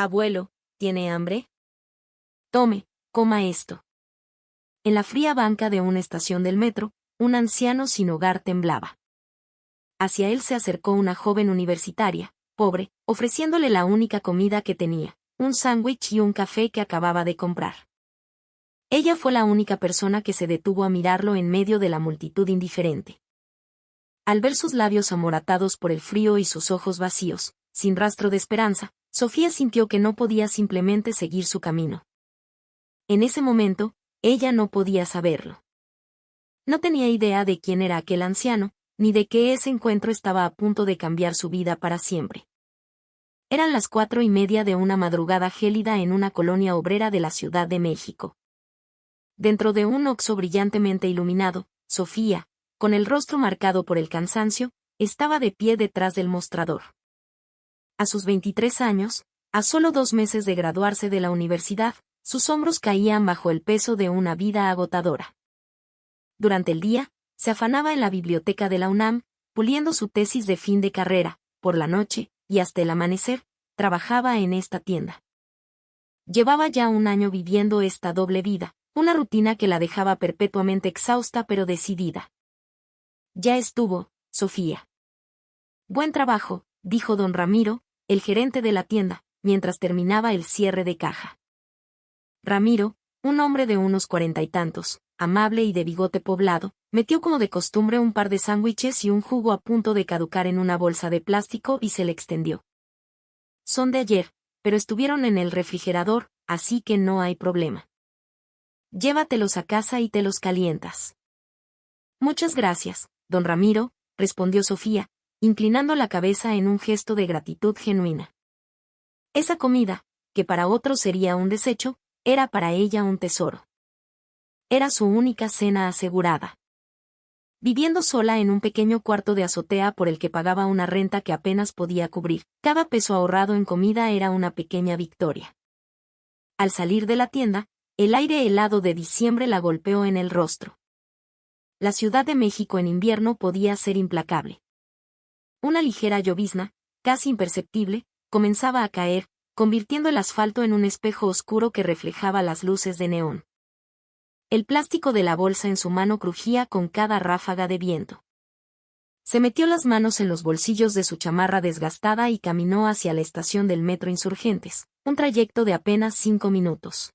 Abuelo, ¿tiene hambre? Tome, coma esto. En la fría banca de una estación del metro, un anciano sin hogar temblaba. Hacia él se acercó una joven universitaria, pobre, ofreciéndole la única comida que tenía, un sándwich y un café que acababa de comprar. Ella fue la única persona que se detuvo a mirarlo en medio de la multitud indiferente. Al ver sus labios amoratados por el frío y sus ojos vacíos, sin rastro de esperanza, Sofía sintió que no podía simplemente seguir su camino. En ese momento, ella no podía saberlo. No tenía idea de quién era aquel anciano, ni de que ese encuentro estaba a punto de cambiar su vida para siempre. Eran las 4:30 de una madrugada gélida en una colonia obrera de la Ciudad de México. Dentro de un Oxxo brillantemente iluminado, Sofía, con el rostro marcado por el cansancio, estaba de pie detrás del mostrador. A sus 23 años, a solo 2 meses de graduarse de la universidad, sus hombros caían bajo el peso de una vida agotadora. Durante el día, se afanaba en la biblioteca de la UNAM, puliendo su tesis de fin de carrera. Por la noche, y hasta el amanecer, trabajaba en esta tienda. Llevaba ya un año viviendo esta doble vida, una rutina que la dejaba perpetuamente exhausta pero decidida. Ya estuvo, Sofía. Buen trabajo, dijo don Ramiro, el gerente de la tienda, mientras terminaba el cierre de caja. Ramiro, un hombre de unos 40 y tantos, amable y de bigote poblado, metió como de costumbre un par de sándwiches y un jugo a punto de caducar en una bolsa de plástico y se le extendió. Son de ayer, pero estuvieron en el refrigerador, así que no hay problema. Llévatelos a casa y te los calientas. Muchas gracias, don Ramiro, respondió Sofía, inclinando la cabeza en un gesto de gratitud genuina. Esa comida, que para otros sería un desecho, era para ella un tesoro. Era su única cena asegurada. Viviendo sola en un pequeño cuarto de azotea por el que pagaba una renta que apenas podía cubrir, cada peso ahorrado en comida era una pequeña victoria. Al salir de la tienda, el aire helado de diciembre la golpeó en el rostro. La Ciudad de México en invierno podía ser implacable. Una ligera llovizna, casi imperceptible, comenzaba a caer, convirtiendo el asfalto en un espejo oscuro que reflejaba las luces de neón. El plástico de la bolsa en su mano crujía con cada ráfaga de viento. Se metió las manos en los bolsillos de su chamarra desgastada y caminó hacia la estación del Metro Insurgentes, un trayecto de apenas 5 minutos.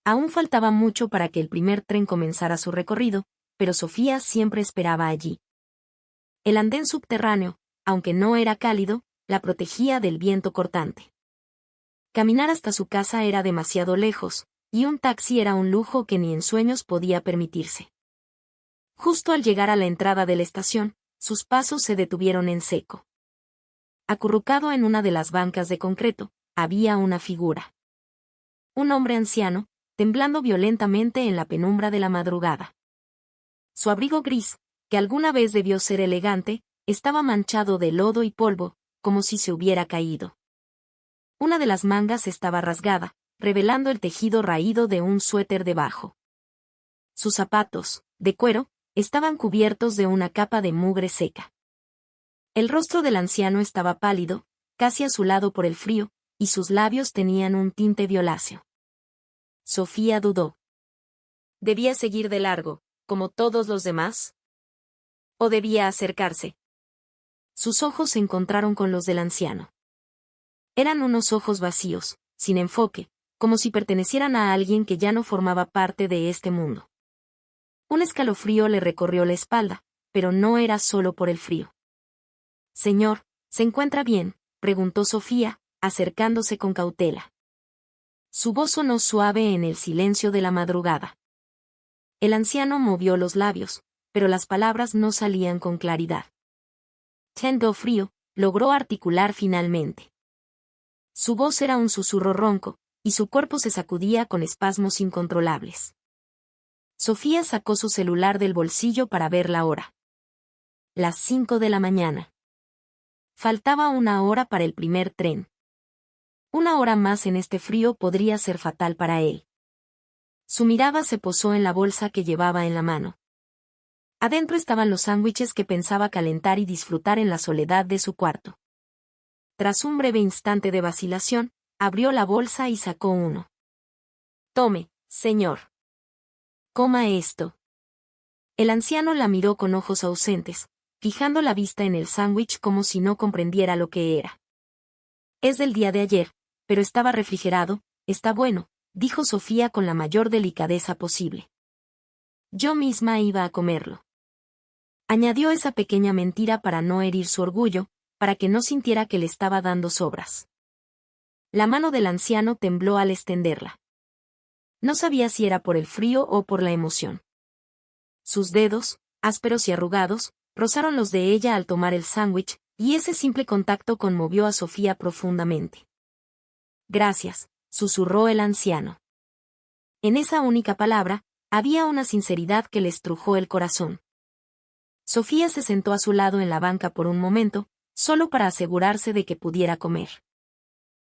Aún faltaba mucho para que el primer tren comenzara su recorrido, pero Sofía siempre esperaba allí. El andén subterráneo, aunque no era cálido, la protegía del viento cortante. Caminar hasta su casa era demasiado lejos, y un taxi era un lujo que ni en sueños podía permitirse. Justo al llegar a la entrada de la estación, sus pasos se detuvieron en seco. Acurrucado en una de las bancas de concreto, había una figura. Un hombre anciano, temblando violentamente en la penumbra de la madrugada. Su abrigo gris, que alguna vez debió ser elegante, estaba manchado de lodo y polvo, como si se hubiera caído. Una de las mangas estaba rasgada, revelando el tejido raído de un suéter debajo. Sus zapatos, de cuero, estaban cubiertos de una capa de mugre seca. El rostro del anciano estaba pálido, casi azulado por el frío, y sus labios tenían un tinte violáceo. Sofía dudó. ¿Debía seguir de largo, como todos los demás? ¿O debía acercarse? Sus ojos se encontraron con los del anciano. Eran unos ojos vacíos, sin enfoque, como si pertenecieran a alguien que ya no formaba parte de este mundo. Un escalofrío le recorrió la espalda, pero no era solo por el frío. Señor, ¿se encuentra bien?, preguntó Sofía, acercándose con cautela. Su voz sonó suave en el silencio de la madrugada. El anciano movió los labios, pero las palabras no salían con claridad. Tengo frío, logró articular finalmente. Su voz era un susurro ronco, y su cuerpo se sacudía con espasmos incontrolables. Sofía sacó su celular del bolsillo para ver la hora. Las 5 de la mañana. Faltaba 1 hora para el primer tren. 1 hora más en este frío podría ser fatal para él. Su mirada se posó en la bolsa que llevaba en la mano. Adentro estaban los sándwiches que pensaba calentar y disfrutar en la soledad de su cuarto. Tras un breve instante de vacilación, Abrió la bolsa y sacó uno. Tome, señor. Coma esto. El anciano la miró con ojos ausentes, fijando la vista en el sándwich como si no comprendiera lo que era. Es del día de ayer, pero estaba refrigerado, está bueno, dijo Sofía con la mayor delicadeza posible. Yo misma iba a comerlo. Añadió esa pequeña mentira para no herir su orgullo, para que no sintiera que le estaba dando sobras. La mano del anciano tembló al extenderla. No sabía si era por el frío o por la emoción. Sus dedos, ásperos y arrugados, rozaron los de ella al tomar el sándwich, y ese simple contacto conmovió a Sofía profundamente. Gracias, susurró el anciano. En esa única palabra, había una sinceridad que le estrujó el corazón. Sofía se sentó a su lado en la banca por un momento, solo para asegurarse de que pudiera comer.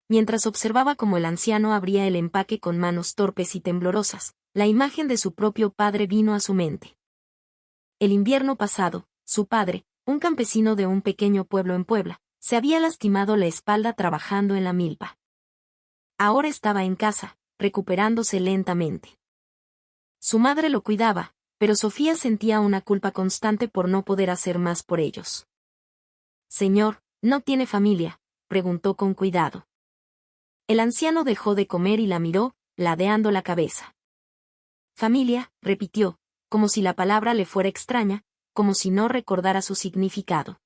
Mientras observaba cómo el anciano abría el empaque con manos torpes y temblorosas, la imagen de su propio padre vino a su mente. El invierno pasado, su padre, un campesino de un pequeño pueblo en Puebla, se había lastimado la espalda trabajando en la milpa. Ahora estaba en casa, recuperándose lentamente. Su madre lo cuidaba, pero Sofía sentía una culpa constante por no poder hacer más por ellos. Señor, ¿no tiene familia?, preguntó con cuidado. El anciano dejó de comer y la miró, ladeando la cabeza. Familia, repitió, como si la palabra le fuera extraña, como si no recordara su significado.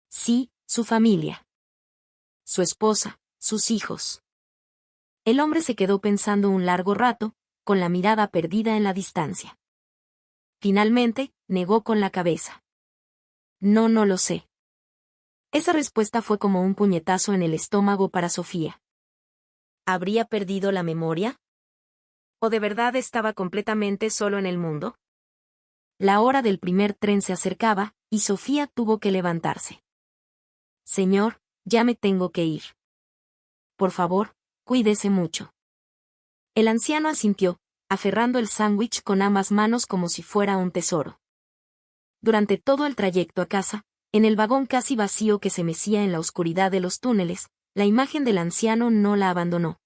Sí, su familia. Su esposa, sus hijos. El hombre se quedó pensando un largo rato, con la mirada perdida en la distancia. Finalmente, negó con la cabeza. No, no lo sé. Esa respuesta fue como un puñetazo en el estómago para Sofía. ¿Habría perdido la memoria? ¿O de verdad estaba completamente solo en el mundo? La hora del primer tren se acercaba, y Sofía tuvo que levantarse. Señor, ya me tengo que ir. Por favor, cuídese mucho. El anciano asintió, aferrando el sándwich con ambas manos como si fuera un tesoro. Durante todo el trayecto a casa, en el vagón casi vacío que se mecía en la oscuridad de los túneles, la imagen del anciano no la abandonó.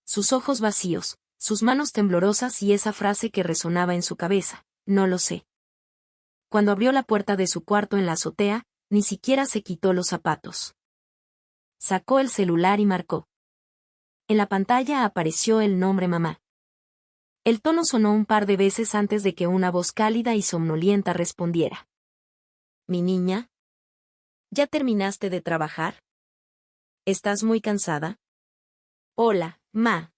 Sus ojos vacíos, sus manos temblorosas y esa frase que resonaba en su cabeza, no lo sé. Cuando abrió la puerta de su cuarto en la azotea, ni siquiera se quitó los zapatos. Sacó el celular y marcó. En la pantalla apareció el nombre mamá. El tono sonó un par de veces antes de que una voz cálida y somnolienta respondiera. Mi niña. ¿Ya terminaste de trabajar? ¿Estás muy cansada? Hola, ma.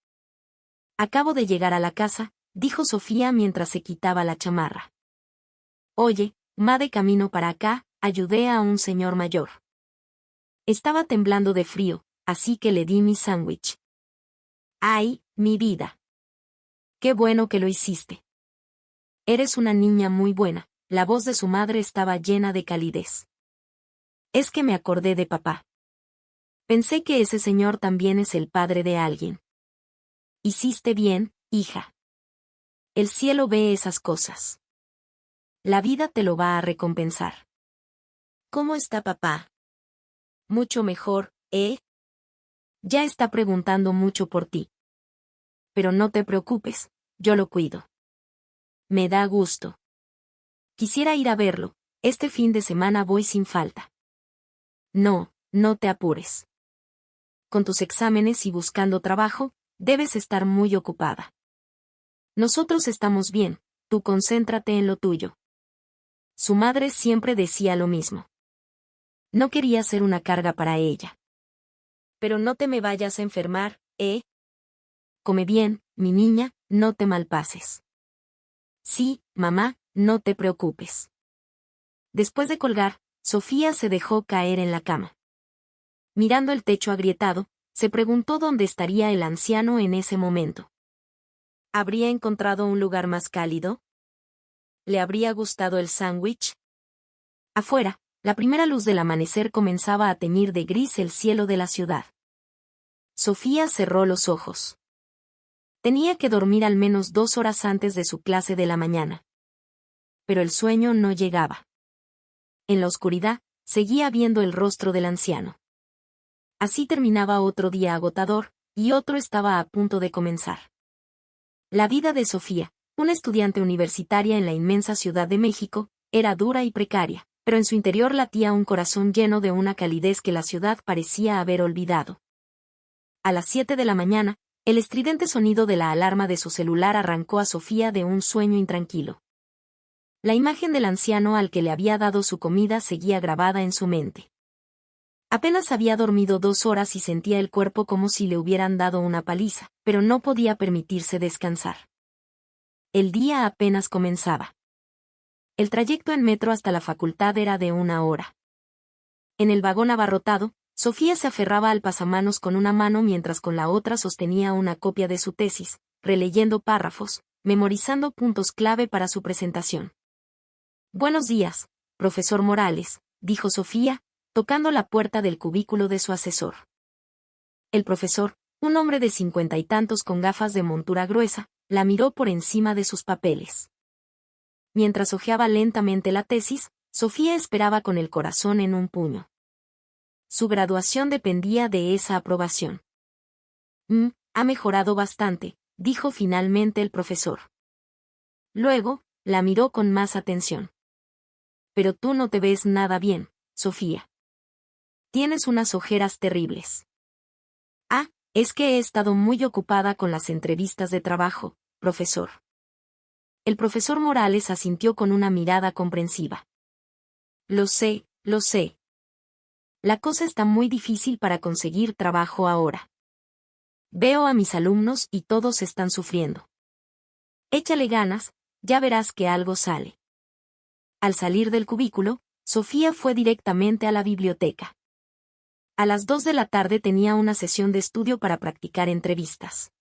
Acabo de llegar a la casa, dijo Sofía mientras se quitaba la chamarra. Oye, ma, de camino para acá, ayudé a un señor mayor. Estaba temblando de frío, así que le di mi sándwich. ¡Ay, mi vida! ¡Qué bueno que lo hiciste! Eres una niña muy buena. La voz de su madre estaba llena de calidez. Es que me acordé de papá. Pensé que ese señor también es el padre de alguien. Hiciste bien, hija. El cielo ve esas cosas. La vida te lo va a recompensar. ¿Cómo está papá? Mucho mejor, ¿eh? Ya está preguntando mucho por ti. Pero no te preocupes, yo lo cuido. Me da gusto. Quisiera ir a verlo, este fin de semana voy sin falta. No, no te apures. Con tus exámenes y buscando trabajo, debes estar muy ocupada. Nosotros estamos bien, tú concéntrate en lo tuyo. Su madre siempre decía lo mismo. No quería ser una carga para ella. Pero no te me vayas a enfermar, ¿eh? Come bien, mi niña, no te malpases. Sí, mamá, no te preocupes. Después de colgar, Sofía se dejó caer en la cama. Mirando el techo agrietado, se preguntó dónde estaría el anciano en ese momento. ¿Habría encontrado un lugar más cálido? ¿Le habría gustado el sándwich? Afuera, la primera luz del amanecer comenzaba a teñir de gris el cielo de la ciudad. Sofía cerró los ojos. Tenía que dormir al menos 2 horas antes de su clase de la mañana. Pero el sueño no llegaba. En la oscuridad, seguía viendo el rostro del anciano. Así terminaba otro día agotador, y otro estaba a punto de comenzar. La vida de Sofía, una estudiante universitaria en la inmensa Ciudad de México, era dura y precaria, pero en su interior latía un corazón lleno de una calidez que la ciudad parecía haber olvidado. A las 7 de la mañana, el estridente sonido de la alarma de su celular arrancó a Sofía de un sueño intranquilo. La imagen del anciano al que le había dado su comida seguía grabada en su mente. Apenas había dormido 2 horas y sentía el cuerpo como si le hubieran dado una paliza, pero no podía permitirse descansar. El día apenas comenzaba. El trayecto en metro hasta la facultad era de 1 hora. En el vagón abarrotado, Sofía se aferraba al pasamanos con una mano mientras con la otra sostenía una copia de su tesis, releyendo párrafos, memorizando puntos clave para su presentación. «Buenos días, profesor Morales», dijo Sofía, tocando la puerta del cubículo de su asesor. El profesor, un hombre de 50 y tantos con gafas de montura gruesa, la miró por encima de sus papeles. Mientras hojeaba lentamente la tesis, Sofía esperaba con el corazón en un puño. Su graduación dependía de esa aprobación. Ha mejorado bastante», dijo finalmente el profesor. Luego, la miró con más atención. «Pero tú no te ves nada bien, Sofía. Tienes unas ojeras terribles». «Ah, es que he estado muy ocupada con las entrevistas de trabajo, profesor». El profesor Morales asintió con una mirada comprensiva. Lo sé. La cosa está muy difícil para conseguir trabajo ahora. Veo a mis alumnos y todos están sufriendo. Échale ganas, ya verás que algo sale». Al salir del cubículo, Sofía fue directamente a la biblioteca. A las 2 de la tarde tenía una sesión de estudio para practicar entrevistas.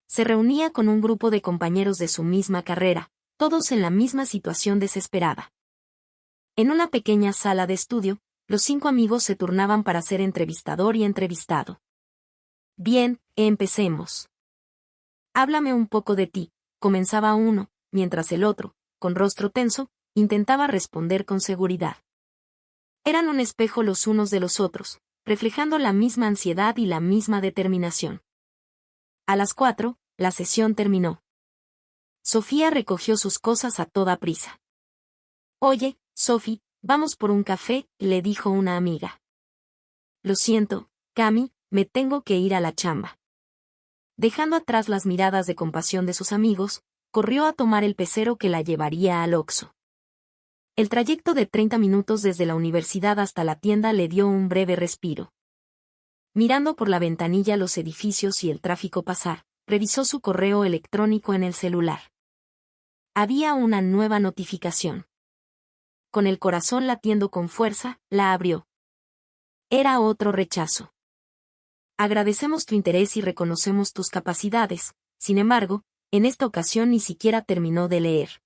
Se reunía con un grupo de compañeros de su misma carrera, todos en la misma situación desesperada. En una pequeña sala de estudio, los 5 amigos se turnaban para ser entrevistador y entrevistado. «Bien, empecemos. Háblame un poco de ti», comenzaba uno, mientras el otro, con rostro tenso, intentaba responder con seguridad. Eran un espejo los unos de los otros, reflejando la misma ansiedad y la misma determinación. A las 4, la sesión terminó. Sofía recogió sus cosas a toda prisa. «Oye, Sofi, vamos por un café», le dijo una amiga. «Lo siento, Cami, me tengo que ir a la chamba». Dejando atrás las miradas de compasión de sus amigos, corrió a tomar el pecero que la llevaría al Oxxo. El trayecto de 30 minutos desde la universidad hasta la tienda le dio un breve respiro. Mirando por la ventanilla los edificios y el tráfico pasar, revisó su correo electrónico en el celular. Había una nueva notificación. Con el corazón latiendo con fuerza, la abrió. Era otro rechazo. «Agradecemos tu interés y reconocemos tus capacidades», sin embargo, en esta ocasión ni siquiera terminó de leer.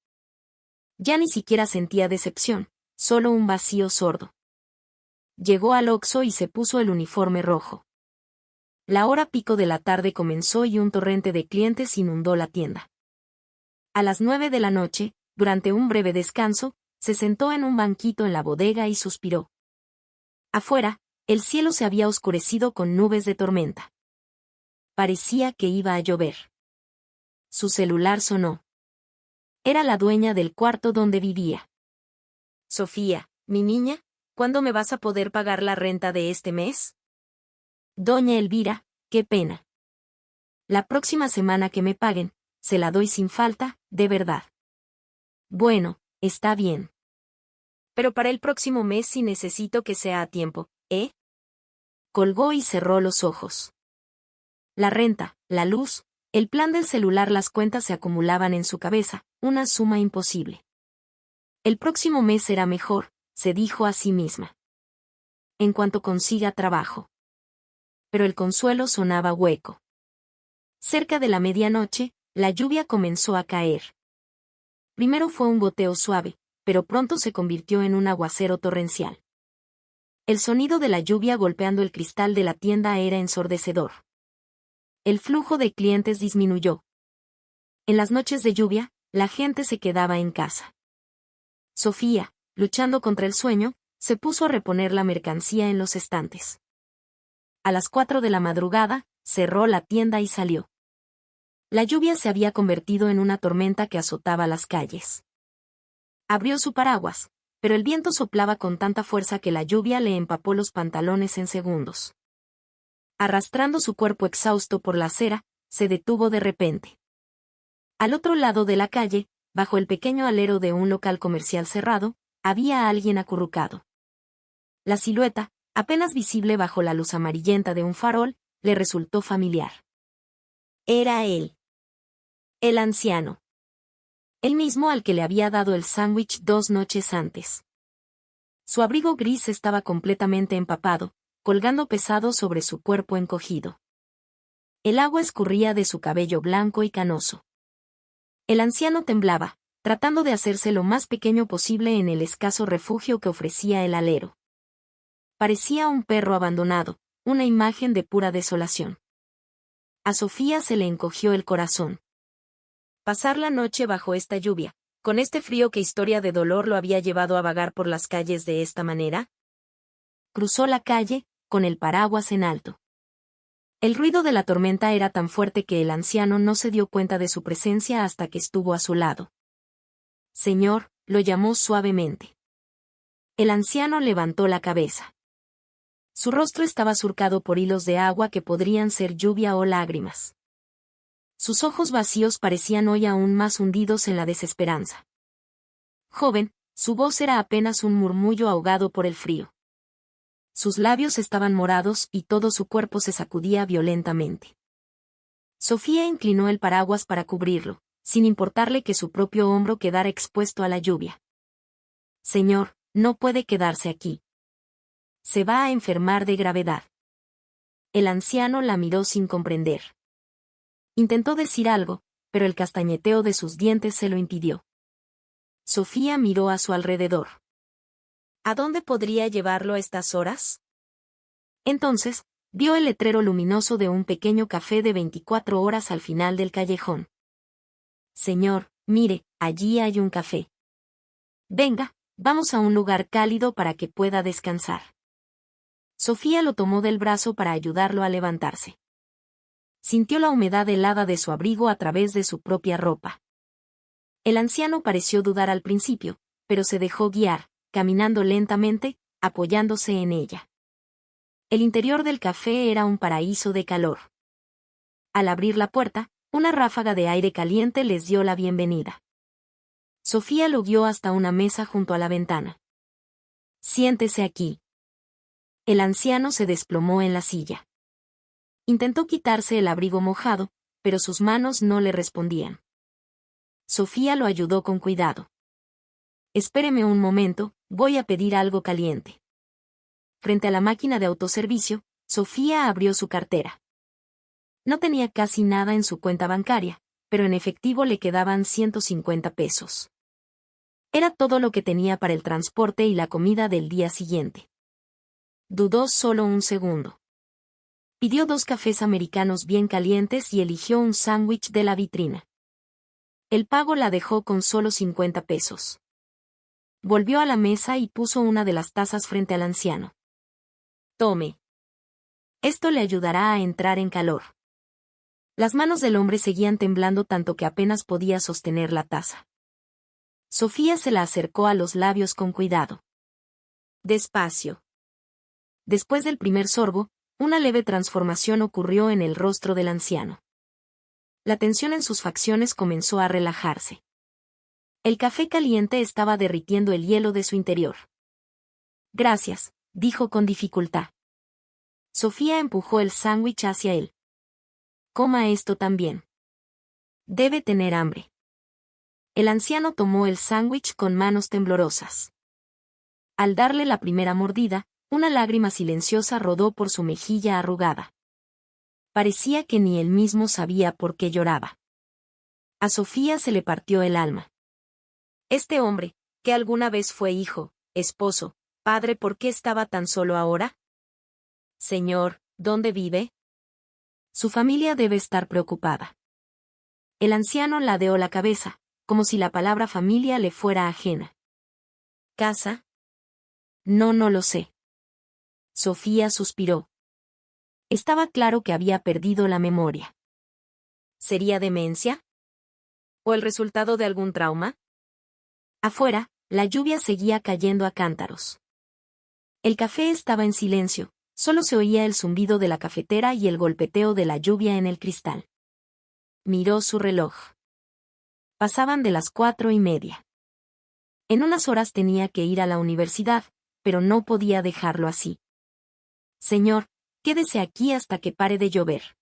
Ya ni siquiera sentía decepción, solo un vacío sordo. Llegó al Oxxo y se puso el uniforme rojo. La hora pico de la tarde comenzó y un torrente de clientes inundó la tienda. A las 9 de la noche, durante un breve descanso, se sentó en un banquito en la bodega y suspiró. Afuera, el cielo se había oscurecido con nubes de tormenta. Parecía que iba a llover. Su celular sonó. Era la dueña del cuarto donde vivía. «Sofía, mi niña, ¿cuándo me vas a poder pagar la renta de este mes?» «Doña Elvira, qué pena. La próxima semana que me paguen, se la doy sin falta, de verdad». «Bueno, está bien. Pero para el próximo mes sí necesito que sea a tiempo, ¿eh?» Colgó y cerró los ojos. La renta, la luz, el plan del celular, las cuentas se acumulaban en su cabeza, una suma imposible. El próximo mes será mejor, se dijo a sí misma. En cuanto consiga trabajo. Pero el consuelo sonaba hueco. Cerca de la medianoche, la lluvia comenzó a caer. Primero fue un goteo suave, pero pronto se convirtió en un aguacero torrencial. El sonido de la lluvia golpeando el cristal de la tienda era ensordecedor. El flujo de clientes disminuyó. En las noches de lluvia, la gente se quedaba en casa. Sofía, luchando contra el sueño, se puso a reponer la mercancía en los estantes. A las 4 de la madrugada, cerró la tienda y salió. La lluvia se había convertido en una tormenta que azotaba las calles. Abrió su paraguas, pero el viento soplaba con tanta fuerza que la lluvia le empapó los pantalones en segundos. Arrastrando su cuerpo exhausto por la acera, se detuvo de repente. Al otro lado de la calle, bajo el pequeño alero de un local comercial cerrado, había alguien acurrucado. La silueta, apenas visible bajo la luz amarillenta de un farol, le resultó familiar. Era él. El anciano. El mismo al que le había dado el sándwich 2 noches antes. Su abrigo gris estaba completamente empapado, colgando pesado sobre su cuerpo encogido. El agua escurría de su cabello blanco y canoso. El anciano temblaba, tratando de hacerse lo más pequeño posible en el escaso refugio que ofrecía el alero. Parecía un perro abandonado, una imagen de pura desolación. A Sofía se le encogió el corazón. Pasar la noche bajo esta lluvia, con este frío, ¿qué historia de dolor lo había llevado a vagar por las calles de esta manera? Cruzó la calle, con el paraguas en alto. El ruido de la tormenta era tan fuerte que el anciano no se dio cuenta de su presencia hasta que estuvo a su lado. Señor, lo llamó suavemente. El anciano levantó la cabeza. Su rostro estaba surcado por hilos de agua que podrían ser lluvia o lágrimas. Sus ojos vacíos parecían hoy aún más hundidos en la desesperanza. Joven, su voz era apenas un murmullo ahogado por el frío. Sus labios estaban morados y todo su cuerpo se sacudía violentamente. Sofía inclinó el paraguas para cubrirlo, sin importarle que su propio hombro quedara expuesto a la lluvia. Señor, no puede quedarse aquí. Se va a enfermar de gravedad. El anciano la miró sin comprender. Intentó decir algo, pero el castañeteo de sus dientes se lo impidió. Sofía miró a su alrededor. ¿A dónde podría llevarlo a estas horas? Entonces, vio el letrero luminoso de un pequeño café de 24 horas al final del callejón. Señor, mire, allí hay un café. Venga, vamos a un lugar cálido para que pueda descansar. Sofía lo tomó del brazo para ayudarlo a levantarse. Sintió la humedad helada de su abrigo a través de su propia ropa. El anciano pareció dudar al principio, pero se dejó guiar, caminando lentamente, apoyándose en ella. El interior del café era un paraíso de calor. Al abrir la puerta, una ráfaga de aire caliente les dio la bienvenida. Sofía lo guió hasta una mesa junto a la ventana. Siéntese aquí. El anciano se desplomó en la silla. Intentó quitarse el abrigo mojado, pero sus manos no le respondían. Sofía lo ayudó con cuidado. Espéreme un momento, voy a pedir algo caliente. Frente a la máquina de autoservicio, Sofía abrió su cartera. No tenía casi nada en su cuenta bancaria, pero en efectivo le quedaban 150 pesos. Era todo lo que tenía para el transporte y la comida del día siguiente. Dudó solo un segundo. Pidió 2 cafés americanos bien calientes y eligió un sándwich de la vitrina. El pago la dejó con solo 50 pesos. Volvió a la mesa y puso una de las tazas frente al anciano. Tome. Esto le ayudará a entrar en calor. Las manos del hombre seguían temblando tanto que apenas podía sostener la taza. Sofía se la acercó a los labios con cuidado. Despacio. Después del primer sorbo, una leve transformación ocurrió en el rostro del anciano. La tensión en sus facciones comenzó a relajarse. El café caliente estaba derritiendo el hielo de su interior. Gracias, dijo con dificultad. Sofía empujó el sándwich hacia él. Coma esto también. Debe tener hambre. El anciano tomó el sándwich con manos temblorosas. Al darle la primera mordida, una lágrima silenciosa rodó por su mejilla arrugada. Parecía que ni él mismo sabía por qué lloraba. A Sofía se le partió el alma. Este hombre, que alguna vez fue hijo, esposo, padre, ¿por qué estaba tan solo ahora? Señor, ¿dónde vive? Su familia debe estar preocupada. El anciano ladeó la cabeza, como si la palabra familia le fuera ajena. ¿Casa? No lo sé. Sofía suspiró. Estaba claro que había perdido la memoria. ¿Sería demencia? ¿O el resultado de algún trauma? Afuera, la lluvia seguía cayendo a cántaros. El café estaba en silencio, solo se oía el zumbido de la cafetera y el golpeteo de la lluvia en el cristal. Miró su reloj. Pasaban de las 4:30. En unas horas tenía que ir a la universidad, pero no podía dejarlo así. Señor, quédese aquí hasta que pare de llover.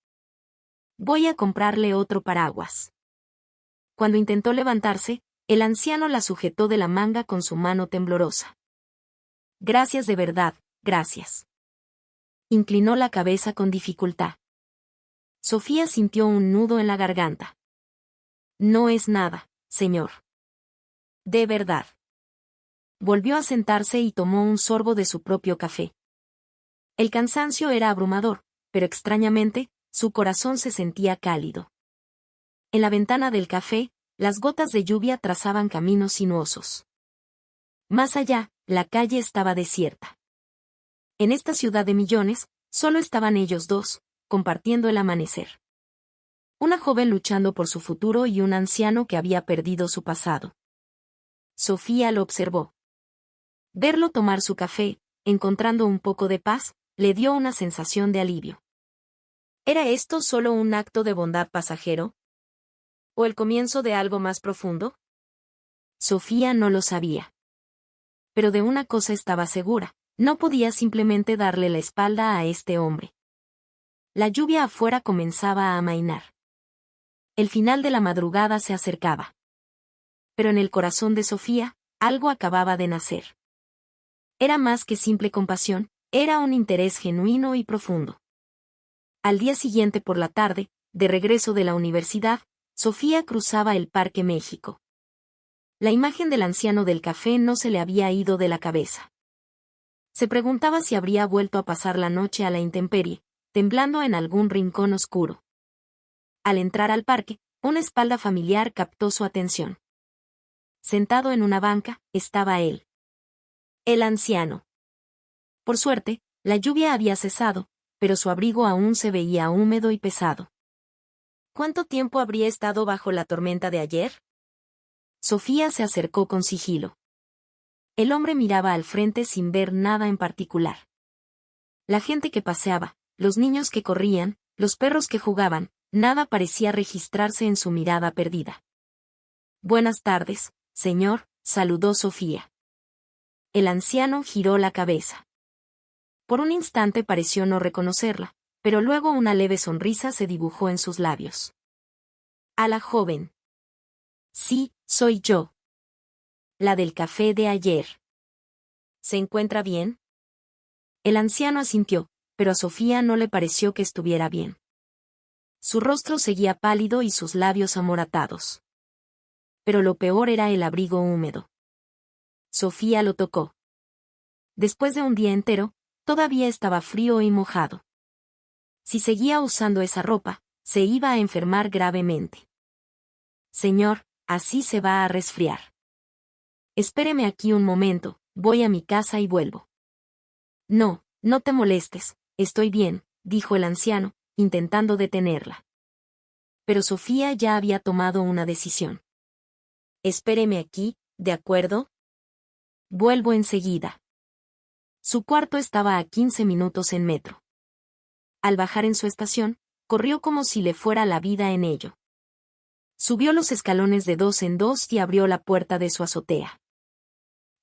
Voy a comprarle otro paraguas. Cuando intentó levantarse, el anciano la sujetó de la manga con su mano temblorosa. Gracias de verdad, gracias. Inclinó la cabeza con dificultad. Sofía sintió un nudo en la garganta. No es nada, señor. De verdad. Volvió a sentarse y tomó un sorbo de su propio café. El cansancio era abrumador, pero extrañamente, su corazón se sentía cálido. En la ventana del café, las gotas de lluvia trazaban caminos sinuosos. Más allá, la calle estaba desierta. En esta ciudad de millones, solo estaban ellos dos, compartiendo el amanecer. Una joven luchando por su futuro y un anciano que había perdido su pasado. Sofía lo observó. Verlo tomar su café, encontrando un poco de paz, le dio una sensación de alivio. ¿Era esto solo un acto de bondad pasajero? ¿O el comienzo de algo más profundo? Sofía no lo sabía. Pero de una cosa estaba segura, no podía simplemente darle la espalda a este hombre. La lluvia afuera comenzaba a amainar. El final de la madrugada se acercaba. Pero en el corazón de Sofía, algo acababa de nacer. Era más que simple compasión, era un interés genuino y profundo. Al día siguiente por la tarde, de regreso de la universidad, Sofía cruzaba el Parque México. La imagen del anciano del café no se le había ido de la cabeza. Se preguntaba si habría vuelto a pasar la noche a la intemperie, temblando en algún rincón oscuro. Al entrar al parque, una espalda familiar captó su atención. Sentado en una banca, estaba él. El anciano. Por suerte, la lluvia había cesado, pero su abrigo aún se veía húmedo y pesado. ¿Cuánto tiempo habría estado bajo la tormenta de ayer? Sofía se acercó con sigilo. El hombre miraba al frente sin ver nada en particular. La gente que paseaba, los niños que corrían, los perros que jugaban, nada parecía registrarse en su mirada perdida. Buenas tardes, señor, saludó Sofía. El anciano giró la cabeza. Por un instante pareció no reconocerla, pero luego una leve sonrisa se dibujó en sus labios. A la joven. Sí, soy yo. La del café de ayer. ¿Se encuentra bien? El anciano asintió, pero a Sofía no le pareció que estuviera bien. Su rostro seguía pálido y sus labios amoratados. Pero lo peor era el abrigo húmedo. Sofía lo tocó. Después de un día entero, todavía estaba frío y mojado. Si seguía usando esa ropa, se iba a enfermar gravemente. Señor, así se va a resfriar. Espéreme aquí un momento, voy a mi casa y vuelvo. No, no te molestes, estoy bien, dijo el anciano, intentando detenerla. Pero Sofía ya había tomado una decisión. Espéreme aquí, ¿de acuerdo? Vuelvo enseguida. Su cuarto estaba a 15 minutos en metro. Al bajar en su estación, corrió como si le fuera la vida en ello. Subió los escalones de 2 en 2 y abrió la puerta de su azotea.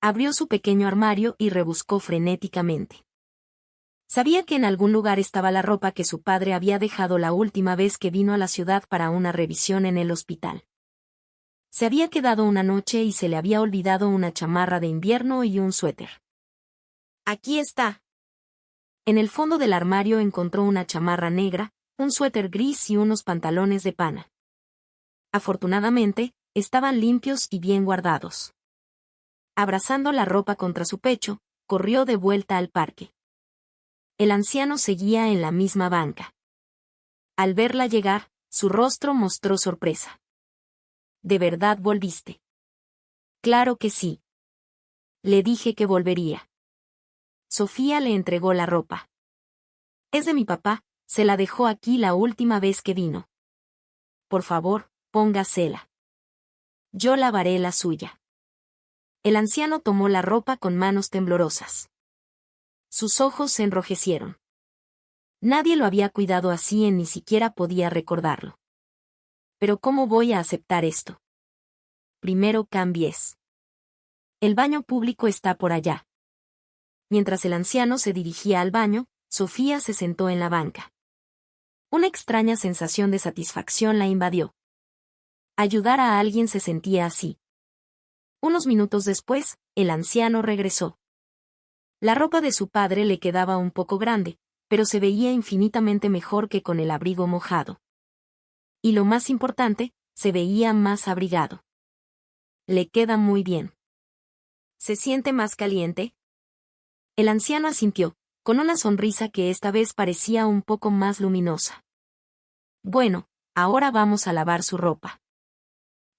Abrió su pequeño armario y rebuscó frenéticamente. Sabía que en algún lugar estaba la ropa que su padre había dejado la última vez que vino a la ciudad para una revisión en el hospital. Se había quedado una noche y se le había olvidado una chamarra de invierno y un suéter. Aquí está. En el fondo del armario encontró una chamarra negra, un suéter gris y unos pantalones de pana. Afortunadamente, estaban limpios y bien guardados. Abrazando la ropa contra su pecho, corrió de vuelta al parque. El anciano seguía en la misma banca. Al verla llegar, su rostro mostró sorpresa. ¿De verdad volviste? Claro que sí. Le dije que volvería. Sofía le entregó la ropa. Es de mi papá, Se la dejó aquí la última vez que vino. Por favor, póngasela. Yo lavaré la suya. El anciano tomó la ropa con manos temblorosas. Sus ojos se enrojecieron. Nadie lo había cuidado así, ni siquiera podía recordarlo. Pero ¿cómo voy a aceptar esto? Primero cambies. El baño público está por allá. Mientras el anciano se dirigía al baño, Sofía se sentó en la banca. Una extraña sensación de satisfacción la invadió. Ayudar a alguien se sentía así. Unos minutos después, el anciano regresó. La ropa de su padre le quedaba un poco grande, pero se veía infinitamente mejor que con el abrigo mojado. Y lo más importante, se veía más abrigado. Le queda muy bien. ¿Se siente más caliente? El anciano asintió, con una sonrisa que esta vez parecía un poco más luminosa. Bueno, ahora vamos a lavar su ropa.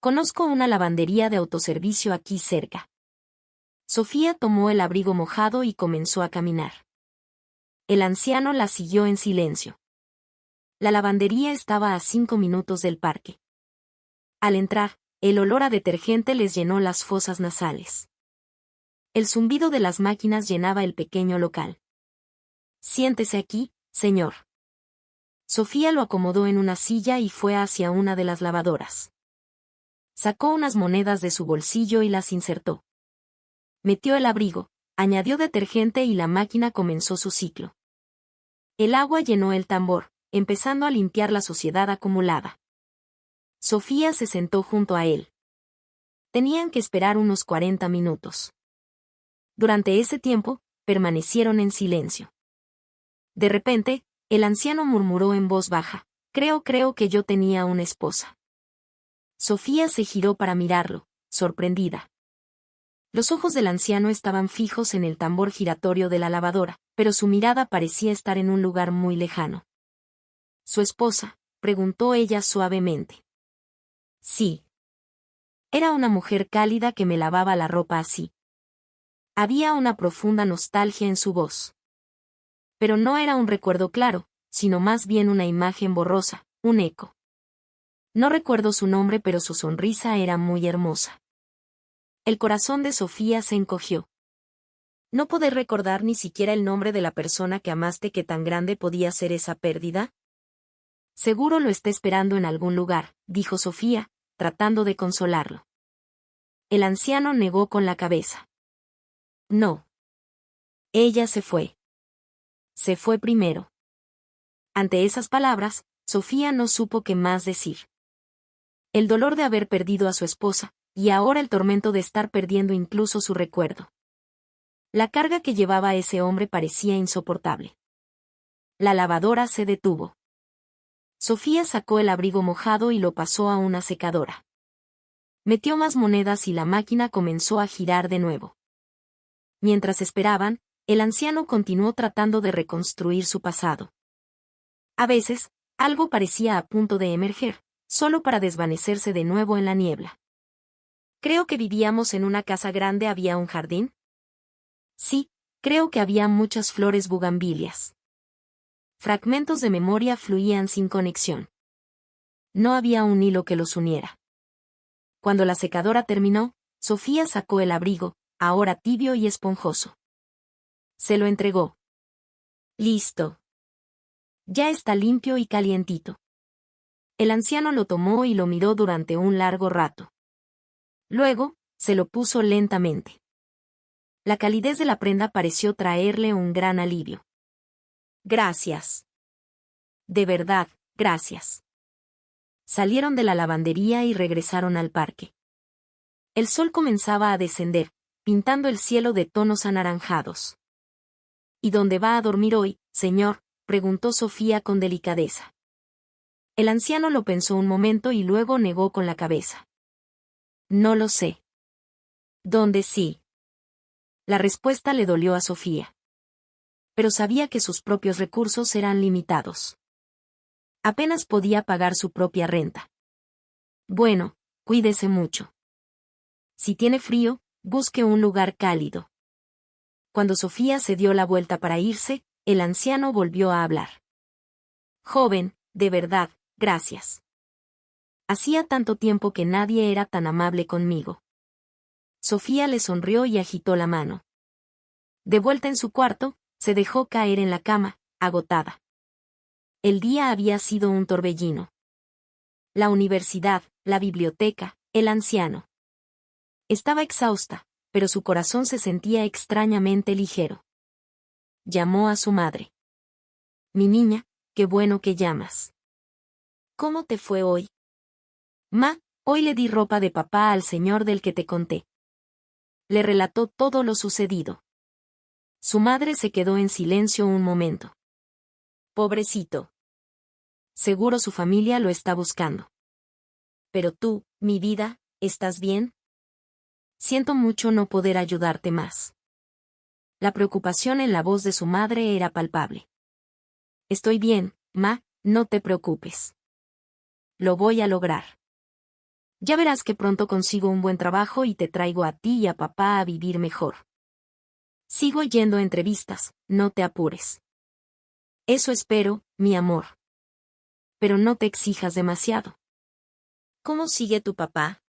Conozco una lavandería de autoservicio aquí cerca. Sofía tomó el abrigo mojado y comenzó a caminar. El anciano la siguió en silencio. La lavandería estaba a 5 minutos del parque. Al entrar, el olor a detergente les llenó las fosas nasales. El zumbido de las máquinas llenaba el pequeño local. Siéntese aquí, señor. Sofía lo acomodó en una silla y fue hacia una de las lavadoras. Sacó unas monedas de su bolsillo y las insertó. Metió el abrigo, añadió detergente y la máquina comenzó su ciclo. El agua llenó el tambor, empezando a limpiar la suciedad acumulada. Sofía se sentó junto a él. Tenían que esperar unos 40 minutos. Durante ese tiempo, permanecieron en silencio. De repente, el anciano murmuró en voz baja, creo que yo tenía una esposa. Sofía se giró para mirarlo, sorprendida. Los ojos del anciano estaban fijos en el tambor giratorio de la lavadora, pero su mirada parecía estar en un lugar muy lejano. ¿Su esposa?, preguntó ella suavemente. Sí. Era una mujer cálida que me lavaba la ropa así. Había una profunda nostalgia en su voz. Pero no era un recuerdo claro, sino más bien una imagen borrosa, un eco. No recuerdo su nombre, pero su sonrisa era muy hermosa. El corazón de Sofía se encogió. ¿No poder recordar ni siquiera el nombre de la persona que amaste? ¿Qué tan grande podía ser esa pérdida? Seguro lo está esperando en algún lugar, dijo Sofía, tratando de consolarlo. El anciano negó con la cabeza. No. Ella se fue. Se fue primero. Ante esas palabras, Sofía no supo qué más decir. El dolor de haber perdido a su esposa, y ahora el tormento de estar perdiendo incluso su recuerdo. La carga que llevaba ese hombre parecía insoportable. La lavadora se detuvo. Sofía sacó el abrigo mojado y lo pasó a una secadora. Metió más monedas y la máquina comenzó a girar de nuevo. Mientras esperaban, el anciano continuó tratando de reconstruir su pasado. A veces, algo parecía a punto de emerger, solo para desvanecerse de nuevo en la niebla. Creo que vivíamos en una casa grande. ¿Había un jardín? Sí, creo que había muchas flores bugambilias. Fragmentos de memoria fluían sin conexión. No había un hilo que los uniera. Cuando la secadora terminó, Sofía sacó el abrigo, ahora tibio y esponjoso. Se lo entregó. Listo. Ya está limpio y calientito. El anciano lo tomó y lo miró durante un largo rato. Luego, se lo puso lentamente. La calidez de la prenda pareció traerle un gran alivio. Gracias. De verdad, gracias. Salieron de la lavandería y regresaron al parque. El sol comenzaba a descender, pintando el cielo de tonos anaranjados. ¿Y dónde va a dormir hoy, señor?, preguntó Sofía con delicadeza. El anciano lo pensó un momento y luego negó con la cabeza. No lo sé. ¿Dónde sí? La respuesta le dolió a Sofía. Pero sabía que sus propios recursos eran limitados. Apenas podía pagar su propia renta. Bueno, cuídese mucho. Si tiene frío, busque un lugar cálido. Cuando Sofía se dio la vuelta para irse, el anciano volvió a hablar. Joven, de verdad, gracias. Hacía tanto tiempo que nadie era tan amable conmigo. Sofía le sonrió y agitó la mano. De vuelta en su cuarto, se dejó caer en la cama, agotada. El día había sido un torbellino. La universidad, la biblioteca, el anciano. Estaba exhausta, pero su corazón se sentía extrañamente ligero. Llamó a su madre. Mi niña, qué bueno que llamas. ¿Cómo te fue hoy? Ma, hoy le di ropa de papá al señor del que te conté. Le relató todo lo sucedido. Su madre se quedó en silencio un momento. Pobrecito. Seguro su familia lo está buscando. Pero tú, mi vida, ¿estás bien? Siento mucho no poder ayudarte más. La preocupación en la voz de su madre era palpable. Estoy bien, ma, no te preocupes. Lo voy a lograr. Ya verás que pronto consigo un buen trabajo y te traigo a ti y a papá a vivir mejor. Sigo yendo a entrevistas, no te apures. Eso espero, mi amor. Pero no te exijas demasiado. ¿Cómo sigue tu papá?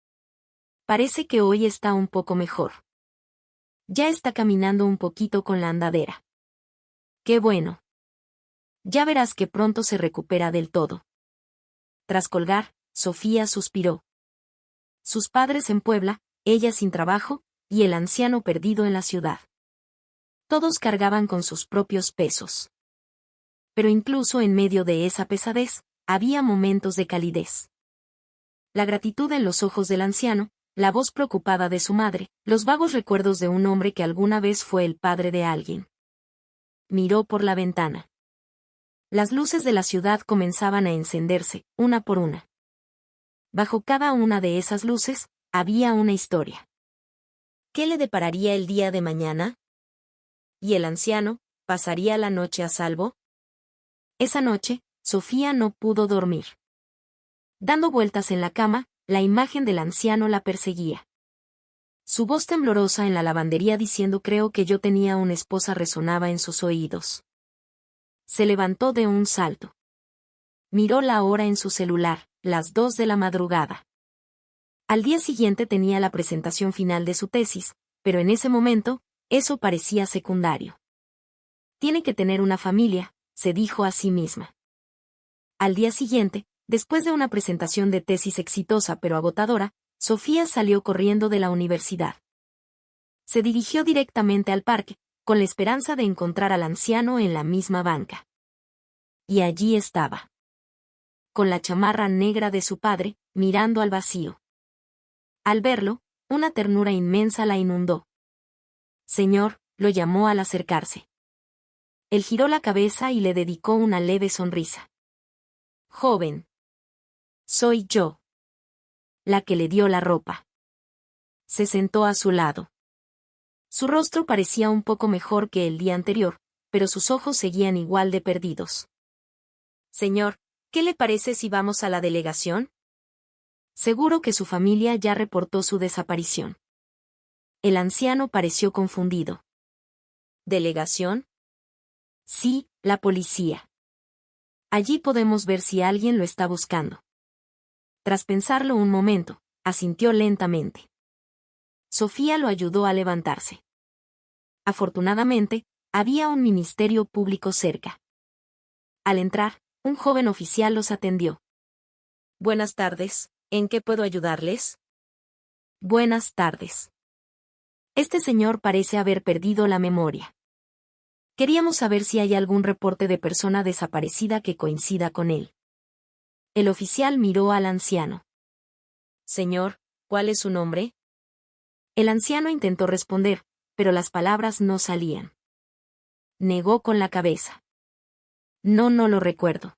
Parece que hoy está un poco mejor. Ya está caminando un poquito con la andadera. Qué bueno. Ya verás que pronto se recupera del todo. Tras colgar, Sofía suspiró. Sus padres en Puebla, ella sin trabajo, y el anciano perdido en la ciudad. Todos cargaban con sus propios pesos. Pero incluso en medio de esa pesadez, había momentos de calidez. La gratitud en los ojos del anciano, la voz preocupada de su madre, los vagos recuerdos de un hombre que alguna vez fue el padre de alguien. Miró por la ventana. Las luces de la ciudad comenzaban a encenderse, una por una. Bajo cada una de esas luces, había una historia. ¿Qué le depararía el día de mañana? ¿Y el anciano, pasaría la noche a salvo? Esa noche, Sofía no pudo dormir. Dando vueltas en la cama, la imagen del anciano la perseguía. Su voz temblorosa en la lavandería diciendo creo que yo tenía una esposa resonaba en sus oídos. Se levantó de un salto. Miró la hora en su celular, las 2 de la madrugada. Al día siguiente tenía la presentación final de su tesis, pero en ese momento, eso parecía secundario. Tiene que tener una familia, se dijo a sí misma. Al día siguiente, después de una presentación de tesis exitosa pero agotadora, Sofía salió corriendo de la universidad. Se dirigió directamente al parque, con la esperanza de encontrar al anciano en la misma banca. Y allí estaba. Con la chamarra negra de su padre, mirando al vacío. Al verlo, una ternura inmensa la inundó. Señor, lo llamó al acercarse. Él giró la cabeza y le dedicó una leve sonrisa. Joven. Soy yo. La que le dio la ropa. Se sentó a su lado. Su rostro parecía un poco mejor que el día anterior, pero sus ojos seguían igual de perdidos. Señor, ¿qué le parece si vamos a la delegación? Seguro que su familia ya reportó su desaparición. El anciano pareció confundido. ¿Delegación? Sí, la policía. Allí podemos ver si alguien lo está buscando. Tras pensarlo un momento, asintió lentamente. Sofía lo ayudó a levantarse. Afortunadamente, había un ministerio público cerca. Al entrar, un joven oficial los atendió. Buenas tardes, ¿en qué puedo ayudarles? Buenas tardes. Este señor parece haber perdido la memoria. Queríamos saber si hay algún reporte de persona desaparecida que coincida con él. El oficial miró al anciano. Señor, ¿cuál es su nombre? El anciano intentó responder, pero las palabras no salían. Negó con la cabeza. No lo recuerdo.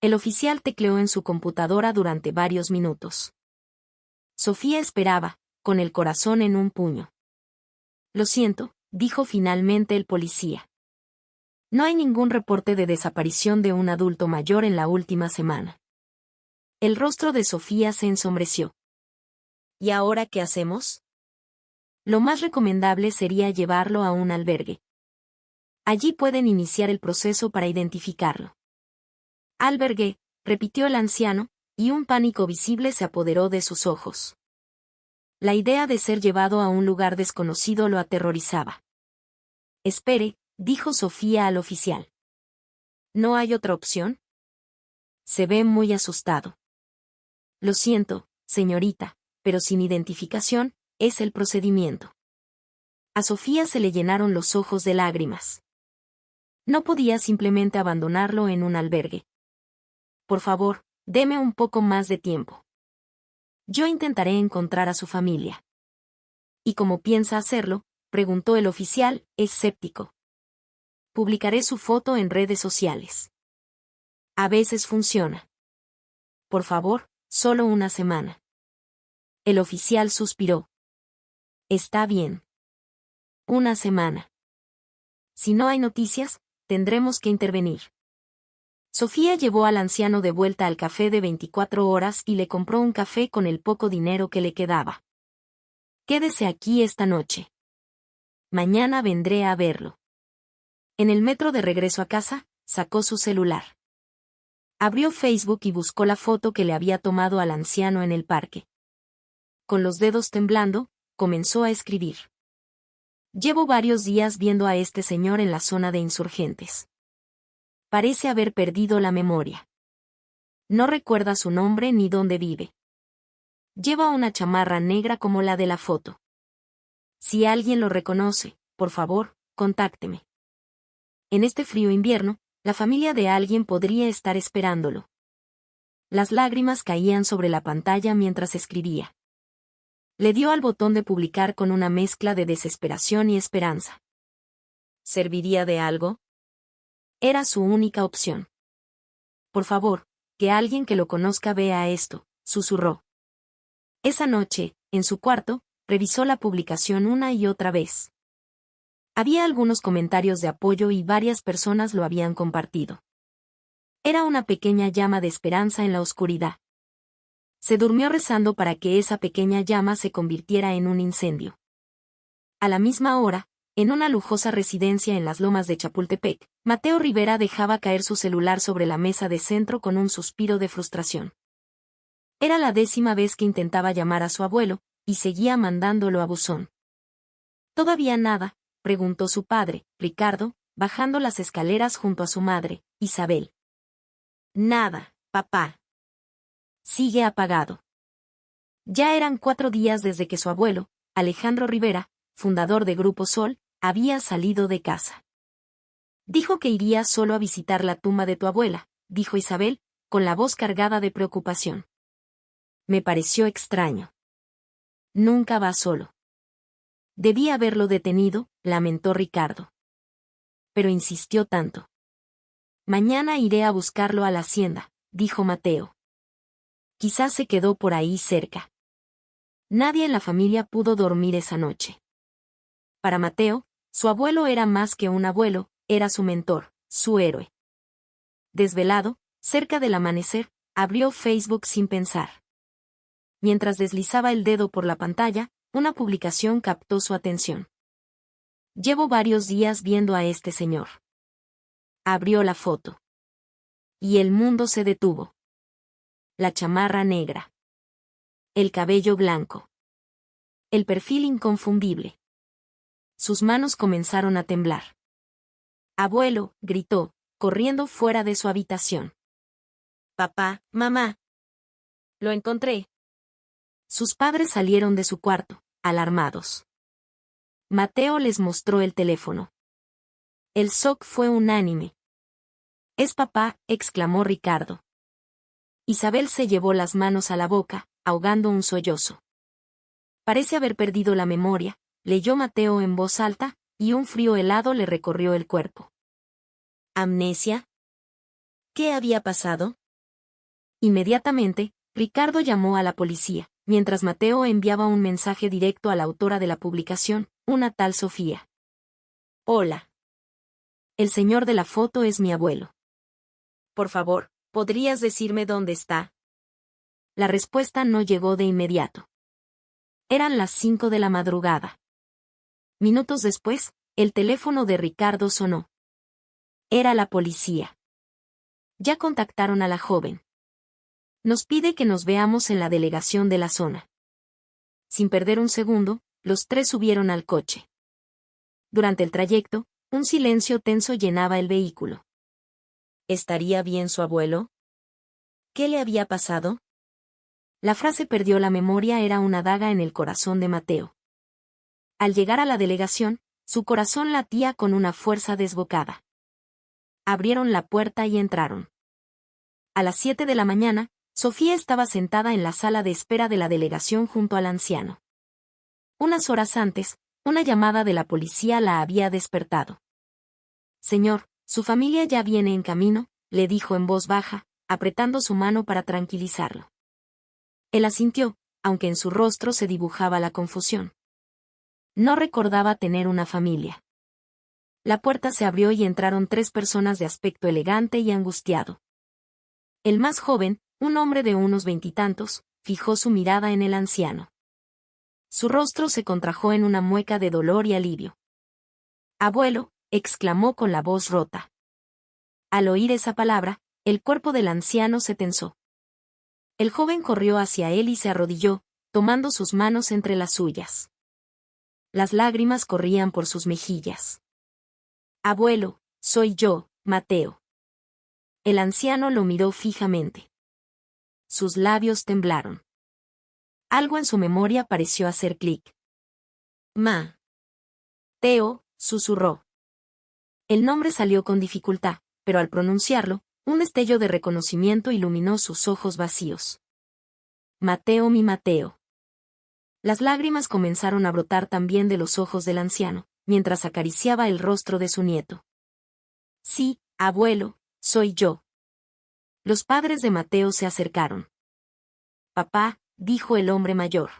El oficial tecleó en su computadora durante varios minutos. Sofía esperaba, con el corazón en un puño. Lo siento, dijo finalmente el policía. No hay ningún reporte de desaparición de un adulto mayor en la última semana. El rostro de Sofía se ensombreció. ¿Y ahora qué hacemos? Lo más recomendable sería llevarlo a un albergue. Allí pueden iniciar el proceso para identificarlo. Albergue, repitió el anciano, y un pánico visible se apoderó de sus ojos. La idea de ser llevado a un lugar desconocido lo aterrorizaba. Espere, dijo Sofía al oficial. ¿No hay otra opción? Se ve muy asustado. Lo siento, señorita, pero sin identificación, es el procedimiento. A Sofía se le llenaron los ojos de lágrimas. No podía simplemente abandonarlo en un albergue. Por favor, deme un poco más de tiempo. Yo intentaré encontrar a su familia. ¿Y cómo piensa hacerlo?, preguntó el oficial, escéptico. Publicaré su foto en redes sociales. A veces funciona. Por favor, solo una semana. El oficial suspiró. Está bien. Una semana. Si no hay noticias, tendremos que intervenir. Sofía llevó al anciano de vuelta al café de 24 horas y le compró un café con el poco dinero que le quedaba. Quédese aquí esta noche. Mañana vendré a verlo. En el metro de regreso a casa, sacó su celular. Abrió Facebook y buscó la foto que le había tomado al anciano en el parque. Con los dedos temblando, comenzó a escribir. Llevo varios días viendo a este señor en la zona de insurgentes. Parece haber perdido la memoria. No recuerda su nombre ni dónde vive. Lleva una chamarra negra como la de la foto. Si alguien lo reconoce, por favor, contácteme. En este frío invierno, la familia de alguien podría estar esperándolo. Las lágrimas caían sobre la pantalla mientras escribía. Le dio al botón de publicar con una mezcla de desesperación y esperanza. ¿Serviría de algo? Era su única opción. Por favor, que alguien que lo conozca vea esto, susurró. Esa noche, en su cuarto, revisó la publicación una y otra vez. Había algunos comentarios de apoyo y varias personas lo habían compartido. Era una pequeña llama de esperanza en la oscuridad. Se durmió rezando para que esa pequeña llama se convirtiera en un incendio. A la misma hora, en una lujosa residencia en las lomas de Chapultepec, Mateo Rivera dejaba caer su celular sobre la mesa de centro con un suspiro de frustración. Era la 10ª vez que intentaba llamar a su abuelo, y seguía mandándolo a buzón. ¿Todavía nada?, preguntó su padre, Ricardo, bajando las escaleras junto a su madre, Isabel. Nada, papá. Sigue apagado. Ya eran 4 días desde que su abuelo, Alejandro Rivera, fundador de Grupo Sol, había salido de casa. Dijo que iría solo a visitar la tumba de tu abuela, dijo Isabel, con la voz cargada de preocupación. Me pareció extraño. Nunca va solo. Debí haberlo detenido, lamentó Ricardo. Pero insistió tanto. Mañana iré a buscarlo a la hacienda, dijo Mateo. Quizás se quedó por ahí cerca. Nadie en la familia pudo dormir esa noche. Para Mateo, su abuelo era más que un abuelo, era su mentor, su héroe. Desvelado, cerca del amanecer, abrió Facebook sin pensar. Mientras deslizaba el dedo por la pantalla, una publicación captó su atención. Llevo varios días viendo a este señor. Abrió la foto. Y el mundo se detuvo. La chamarra negra. El cabello blanco. El perfil inconfundible. Sus manos comenzaron a temblar. Abuelo, gritó, corriendo fuera de su habitación. Papá, mamá. Lo encontré. Sus padres salieron de su cuarto, alarmados. Mateo les mostró el teléfono. El shock fue unánime. Es papá, exclamó Ricardo. Isabel se llevó las manos a la boca, ahogando un sollozo. Parece haber perdido la memoria, leyó Mateo en voz alta, y un frío helado le recorrió el cuerpo. ¿Amnesia? ¿Qué había pasado? Inmediatamente, Ricardo llamó a la policía, mientras Mateo enviaba un mensaje directo a la autora de la publicación, una tal Sofía. Hola. El señor de la foto es mi abuelo. Por favor, ¿podrías decirme dónde está? La respuesta no llegó de inmediato. Eran las 5 de la madrugada. Minutos después, el teléfono de Ricardo sonó. Era la policía. Ya contactaron a la joven. Nos pide que nos veamos en la delegación de la zona. Sin perder un segundo, los tres subieron al coche. Durante el trayecto, un silencio tenso llenaba el vehículo. ¿Estaría bien su abuelo? ¿Qué le había pasado? La frase perdió la memoria era una daga en el corazón de Mateo. Al llegar a la delegación, su corazón latía con una fuerza desbocada. Abrieron la puerta y entraron. A las 7 de la mañana, Sofía estaba sentada en la sala de espera de la delegación junto al anciano. Unas horas antes, una llamada de la policía la había despertado. Señor, su familia ya viene en camino, le dijo en voz baja, apretando su mano para tranquilizarlo. Él asintió, aunque en su rostro se dibujaba la confusión. No recordaba tener una familia. La puerta se abrió y entraron tres personas de aspecto elegante y angustiado. El más joven, un hombre de unos veintitantos, fijó su mirada en el anciano. Su rostro se contrajo en una mueca de dolor y alivio. «Abuelo», exclamó con la voz rota. Al oír esa palabra, el cuerpo del anciano se tensó. El joven corrió hacia él y se arrodilló, tomando sus manos entre las suyas. Las lágrimas corrían por sus mejillas. «Abuelo, soy yo, Mateo». El anciano lo miró fijamente. Sus labios temblaron. Algo en su memoria pareció hacer clic. Teo, susurró. El nombre salió con dificultad, pero al pronunciarlo, un destello de reconocimiento iluminó sus ojos vacíos. Mateo, mi Mateo. Las lágrimas comenzaron a brotar también de los ojos del anciano, mientras acariciaba el rostro de su nieto. Sí, abuelo, soy yo. Los padres de Mateo se acercaron. Papá, dijo el hombre mayor.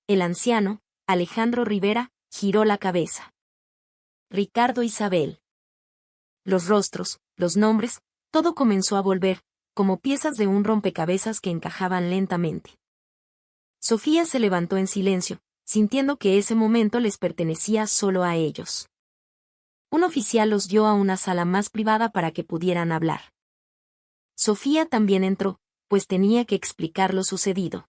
El anciano, Alejandro Rivera, giró la cabeza. Ricardo Isabel. Los rostros, los nombres, todo comenzó a volver, como piezas de un rompecabezas que encajaban lentamente. Sofía se levantó en silencio, sintiendo que ese momento les pertenecía solo a ellos. Un oficial los guió a una sala más privada para que pudieran hablar. Sofía también entró, pues tenía que explicar lo sucedido.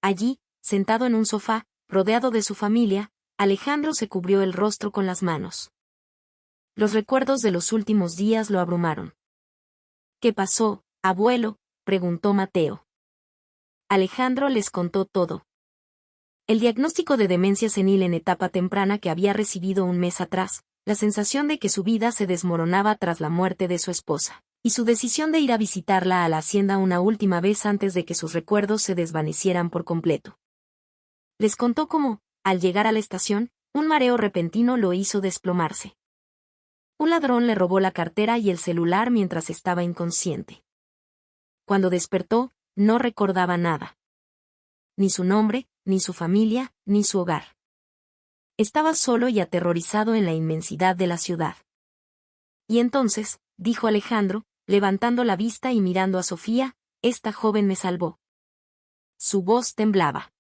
Allí, sentado en un sofá, rodeado de su familia, Alejandro se cubrió el rostro con las manos. Los recuerdos de los últimos días lo abrumaron. ¿Qué pasó, abuelo?, preguntó Mateo. Alejandro les contó todo. El diagnóstico de demencia senil en etapa temprana que había recibido un mes atrás, la sensación de que su vida se desmoronaba tras la muerte de su esposa, y su decisión de ir a visitarla a la hacienda una última vez antes de que sus recuerdos se desvanecieran por completo. Les contó cómo, al llegar a la estación, un mareo repentino lo hizo desplomarse. Un ladrón le robó la cartera y el celular mientras estaba inconsciente. Cuando despertó, no recordaba nada. Ni su nombre, ni su familia, ni su hogar. Estaba solo y aterrorizado en la inmensidad de la ciudad. Y entonces, dijo Alejandro, levantando la vista y mirando a Sofía, esta joven me salvó. Su voz temblaba.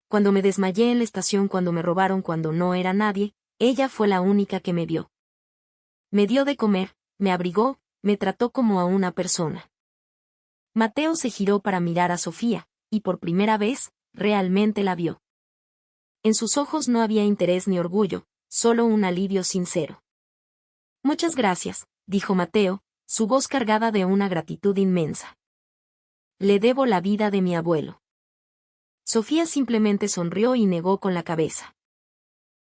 Cuando me desmayé en la estación, cuando me robaron, cuando no era nadie, ella fue la única que me vio. Me dio de comer, me abrigó, me trató como a una persona. Mateo se giró para mirar a Sofía, y por primera vez, realmente la vio. En sus ojos no había interés ni orgullo, solo un alivio sincero. Muchas gracias, dijo Mateo, su voz cargada de una gratitud inmensa. Le debo la vida de mi abuelo. Sofía simplemente sonrió y negó con la cabeza.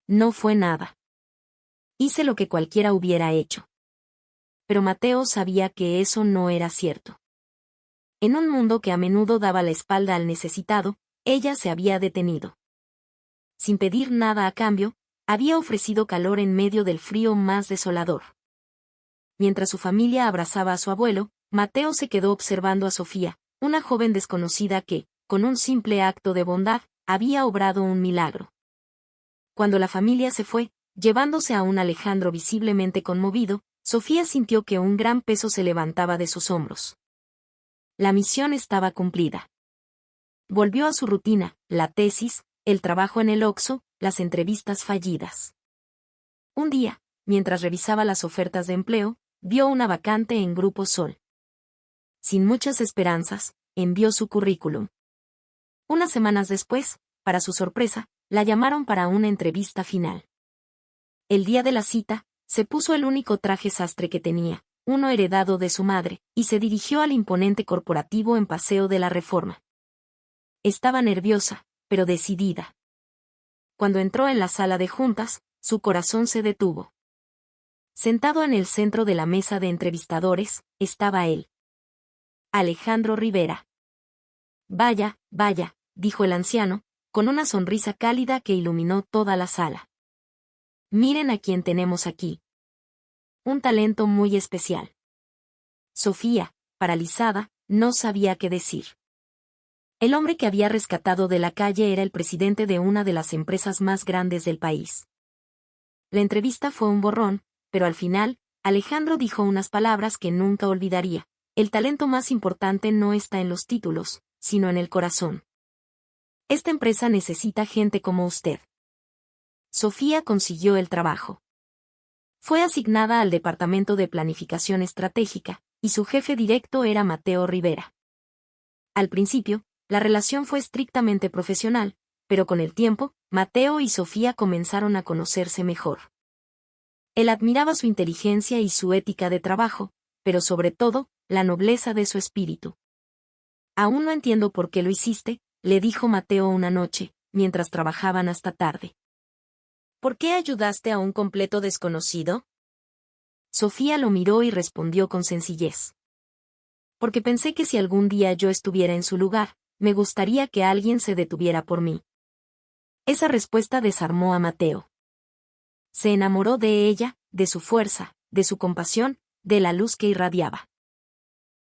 No fue nada. Hice lo que cualquiera hubiera hecho. Pero Mateo sabía que eso no era cierto. En un mundo que a menudo daba la espalda al necesitado, ella se había detenido. Sin pedir nada a cambio, había ofrecido calor en medio del frío más desolador. Mientras su familia abrazaba a su abuelo, Mateo se quedó observando a Sofía, una joven desconocida que, con un simple acto de bondad, había obrado un milagro. Cuando la familia se fue, llevándose a un Alejandro visiblemente conmovido, Sofía sintió que un gran peso se levantaba de sus hombros. La misión estaba cumplida. Volvió a su rutina, la tesis, el trabajo en el Oxxo, las entrevistas fallidas. Un día, mientras revisaba las ofertas de empleo, vio una vacante en Grupo Sol. Sin muchas esperanzas, envió su currículum. Unas semanas después, para su sorpresa, la llamaron para una entrevista final. El día de la cita, se puso el único traje sastre que tenía, uno heredado de su madre, y se dirigió al imponente corporativo en Paseo de la Reforma. Estaba nerviosa, pero decidida. Cuando entró en la sala de juntas, su corazón se detuvo. Sentado en el centro de la mesa de entrevistadores, estaba él. Alejandro Rivera. Vaya, vaya, dijo el anciano, con una sonrisa cálida que iluminó toda la sala. Miren a quién tenemos aquí. Un talento muy especial. Sofía, paralizada, no sabía qué decir. El hombre que había rescatado de la calle era el presidente de una de las empresas más grandes del país. La entrevista fue un borrón, pero al final, Alejandro dijo unas palabras que nunca olvidaría. El talento más importante no está en los títulos, sino en el corazón. Esta empresa necesita gente como usted. Sofía consiguió el trabajo. Fue asignada al Departamento de Planificación Estratégica, y su jefe directo era Mateo Rivera. Al principio, la relación fue estrictamente profesional, pero con el tiempo, Mateo y Sofía comenzaron a conocerse mejor. Él admiraba su inteligencia y su ética de trabajo, pero sobre todo, la nobleza de su espíritu. Aún no entiendo por qué lo hiciste, le dijo Mateo una noche, mientras trabajaban hasta tarde. ¿Por qué ayudaste a un completo desconocido? Sofía lo miró y respondió con sencillez. Porque pensé que si algún día yo estuviera en su lugar, me gustaría que alguien se detuviera por mí. Esa respuesta desarmó a Mateo. Se enamoró de ella, de su fuerza, de su compasión, de la luz que irradiaba.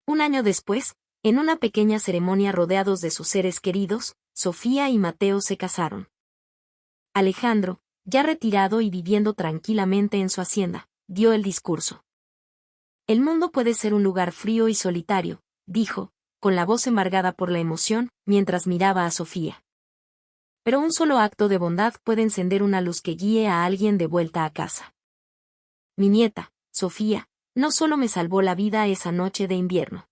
Un año después, en una pequeña ceremonia rodeados de sus seres queridos, Sofía y Mateo se casaron. Alejandro, ya retirado y viviendo tranquilamente en su hacienda, dio el discurso. El mundo puede ser un lugar frío y solitario, dijo, con la voz embargada por la emoción, mientras miraba a Sofía. Pero un solo acto de bondad puede encender una luz que guíe a alguien de vuelta a casa. Mi nieta, Sofía, no solo me salvó la vida esa noche de invierno.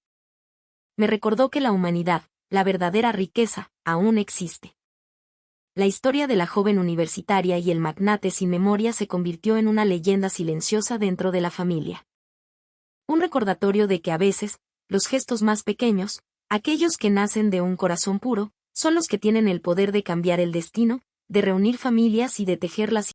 Me recordó que la humanidad, la verdadera riqueza, aún existe. La historia de la joven universitaria y el magnate sin memoria se convirtió en una leyenda silenciosa dentro de la familia. Un recordatorio de que a veces, los gestos más pequeños, aquellos que nacen de un corazón puro, son los que tienen el poder de cambiar el destino, de reunir familias y de tejer las